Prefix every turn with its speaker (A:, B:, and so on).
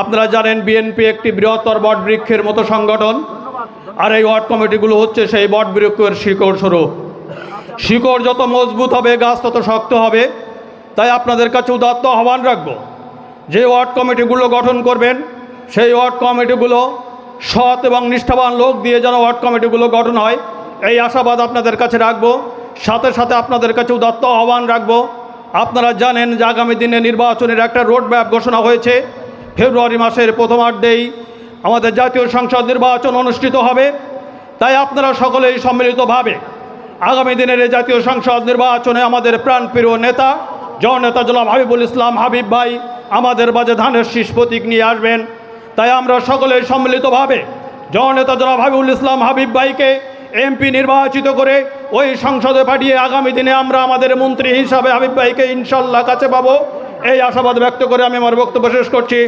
A: আপনারা জানেন বিএনপি একটি বৃহত্তর বটবৃক্ষের মতো সংগঠন, আর এই ওয়ার্ড কমিটিগুলো হচ্ছে সেই বটবৃক্ষের শিকড় স্বরূপ। শিকড় যত মজবুত হবে গাছ তত শক্ত হবে। তাই আপনাদের কাছে উদাত্ত আহ্বান রাখব, যে ওয়ার্ড কমিটিগুলো গঠন করবেন সেই ওয়ার্ড কমিটিগুলো সৎ এবং নিষ্ঠাবান লোক দিয়ে যেন ওয়ার্ড কমিটিগুলো গঠন হয়, এই আশাবাদ আপনাদের কাছে রাখব। সাথে সাথে আপনাদের কাছে উদাত্ত আহ্বান রাখব, আপনারা জানেন যে আগামী দিনে নির্বাচনের একটা রোড ম্যাপ ঘোষণা হয়েছে। ফেব্রুয়ারি মাসের প্রথমার্ধেই আমাদের জাতীয় সংসদ নির্বাচন অনুষ্ঠিত হবে। তাই আপনারা সকলেই সম্মিলিতভাবে আগামী দিনের এই জাতীয় সংসদ নির্বাচনে আমাদের প্রাণপ্রিয় নেতা জননেতা জনাব হাবিবুল ইসলাম হাবিব ভাই আমাদের মাঝে ধানের শীষ প্রতীক নিয়ে আসবেন। তাই আমরা সকলেই সম্মিলিতভাবে জননেতা জনাব হাবিবুল ইসলাম হাবিব ভাইকে এমপি নির্বাচিত করে ওই সংসদে পাঠিয়ে আগামী দিনে আমরা আমাদের মন্ত্রী হিসাবে হাবিব ভাইকে ইনশাল্লাহ কাছে পাবো, এই আশাবাদ ব্যক্ত করে আমি আমার বক্তব্য শেষ করছি।